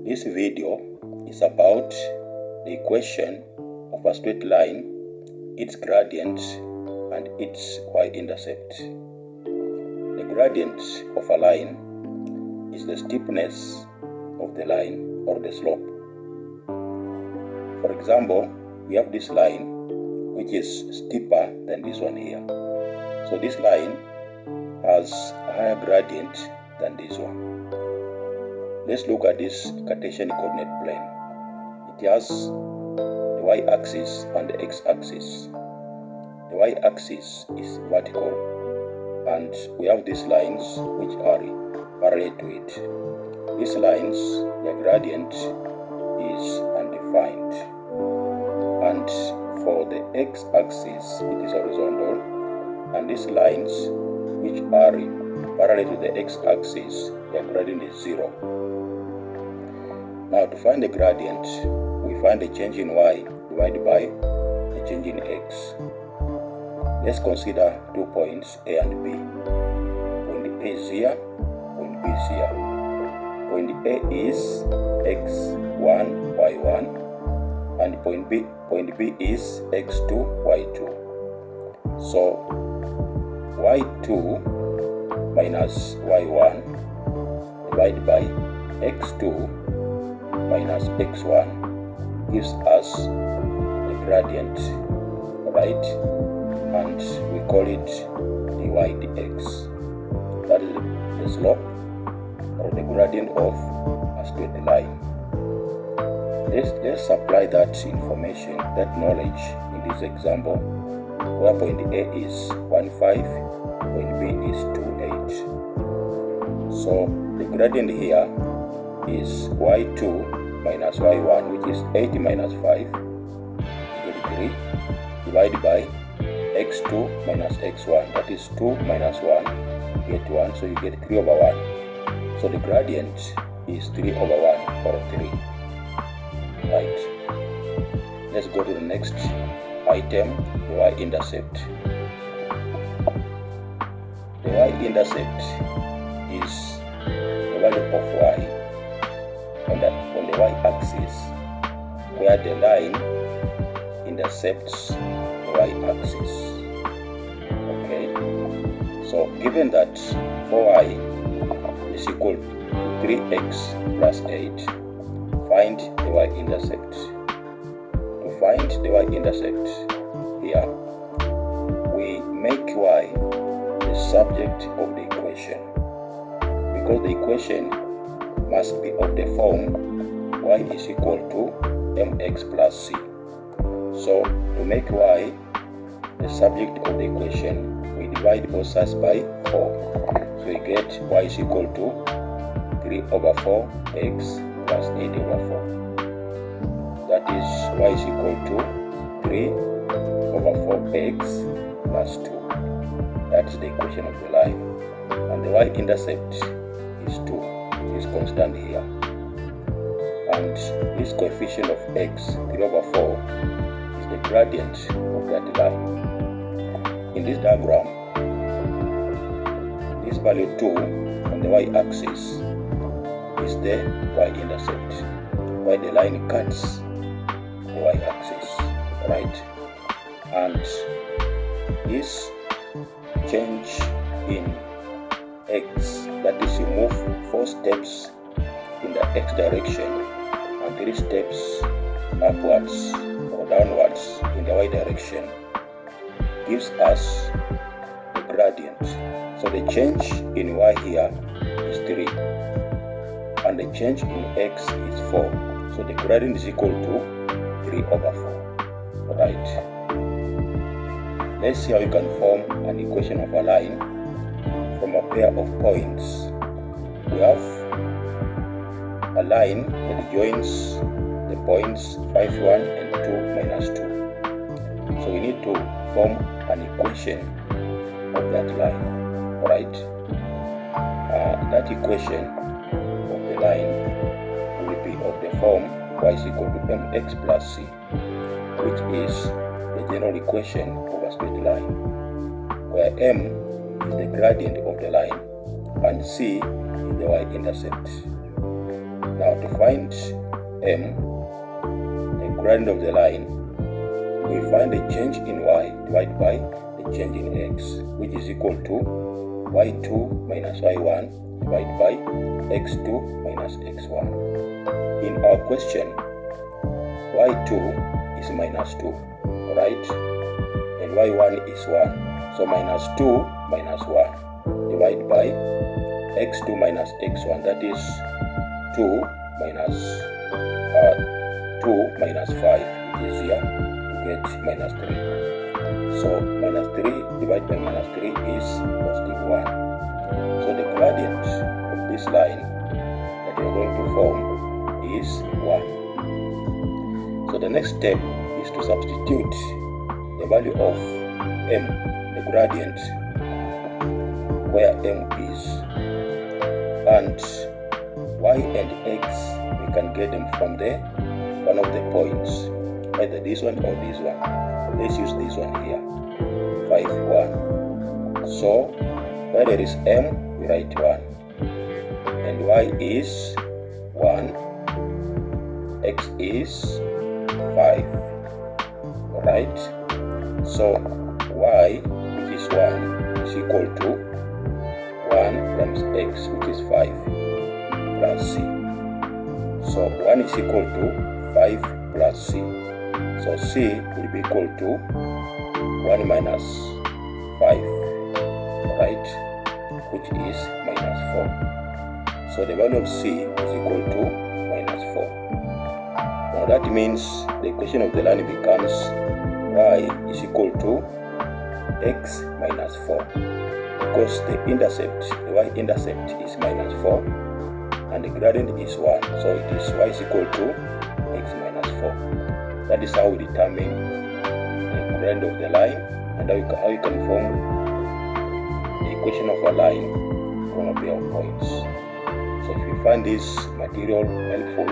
This video is about the equation of a straight line, its gradient, and its y-intercept. The gradient of a line is the steepness of the line or the slope. For example, we have this line which is steeper than this one here. So this line has a higher gradient than this one. Let's look at this Cartesian coordinate plane. It has the y-axis and the x-axis. The y-axis is vertical, and we have these lines which are parallel to it. These lines, their gradient is undefined, and for the x-axis it is horizontal, and these lines which are parallel to the x-axis, their gradient is 0. Now to find the gradient, we find the change in y divided by the change in x. Let's consider 2 points A and B. Point A is here, point B is here. Point A is x1, y1, and point B is x2, y2. So y2 minus y1 divided by x2 minus x1 gives us the gradient, right? And we call it dy dx. That is the slope or the gradient of a straight line. Let's apply that information, that knowledge in this example, where point A is 1, 5, point B is 2, 8. So the gradient here is y2 minus y1, which is 8 minus 5, you get 3, divided by x2 minus x1, that is 2 minus 1, you get 1, so you get 3 over 1. So the gradient is 3 over 1, or 3. Right. Let's go to the next item, the y-intercept. The y-intercept is the value of y on the y-axis, where the line intercepts the y-axis. Okay, so given that 4y is equal to 3x plus 8, find the y-intercept. To find the y-intercept here, we make y the subject of the equation, because the equation must be of the form y is equal to mx plus c. So to make y the subject of the equation, we divide both sides by 4. So we get y is equal to 3 over 4x plus 8 over 4. That is y is equal to 3 over 4x plus 2. That is the equation of the line. And the y-intercept is 2. It is constant here. And this coefficient of x, 3 over 4, is the gradient of that line. In this diagram, this value 2 on the y-axis is the y-intercept, where the line cuts the y-axis, right? And this change in x, that is, you move 4 steps in the x direction and 3 steps upwards or downwards in the y direction, gives us the gradient. So the change in y here is 3, and the change in x is 4. So the gradient is equal to 3 over 4, right? Let's see how you can form an equation of a line from a pair of points. We have a line that joins the points 5, 1 and 2 minus 2. So we need to form an equation of that line, right? That equation of the line will be of the form y is equal to mx plus c, which is the general equation of a straight line, where m is the gradient of the line and c is the y-intercept. Now to find m, the gradient of the line, we find the change in y divided by the change in x, which is equal to y2 minus y1 divided by x2 minus x1. In our question, y2 is minus 2, right? And y1 is 1. So minus 2 minus 1 divided by x2 minus x1, that is 2 minus 5, which is here, you get minus 3. So minus 3 divided by minus 3 is positive 1. So the gradient of this line that we are going to form is 1. So the next step is to substitute the value of m, the gradient, where m is, and y and x, we can get them from one of the points, either this one or this one. Let's use this one here, 5, 1. So where there is m, we write 1, and y is 1, x is 5, right? So y, which is 1, is equal to 1 times x, which is 5, plus c. So 1 is equal to 5 plus c. So c will be equal to 1 minus 5, right? Which is minus 4. So the value of c is equal to minus 4. Now that means the equation of the line becomes y is equal to x minus 4, because the y-intercept is minus 4 and the gradient is 1, so it is y is equal to x minus 4. That is how we determine the gradient of the line and how you can form the equation of a line from a pair of points. So if you find this material helpful,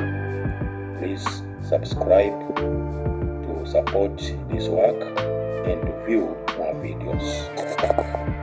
please subscribe to support this work and to view more videos.